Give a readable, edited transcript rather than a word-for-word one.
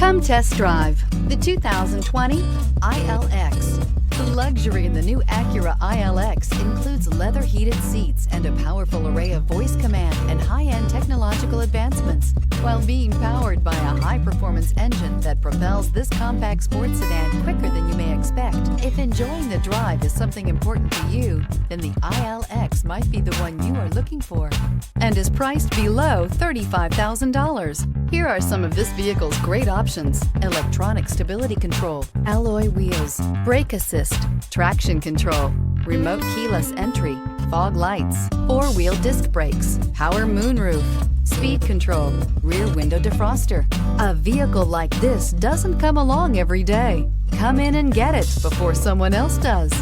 Come test drive the 2020 ILX. The luxury in the new Acura ILX includes leather heated seats and a powerful array of voice command and high-end technological advancements, while being powered by a high-performance engine that propels this compact sports sedan quicker than you may expect. If enjoying the drive is something important to you, then the ILX might be the one you are looking for, and is priced below $35,000. Here are some of this vehicle's great options: electronic stability control, alloy wheels, brake assist, traction control, remote keyless entry, fog lights, four-wheel disc brakes, power moonroof, speed control, rear window defroster. A vehicle like this doesn't come along every day. Come in and get it before someone else does.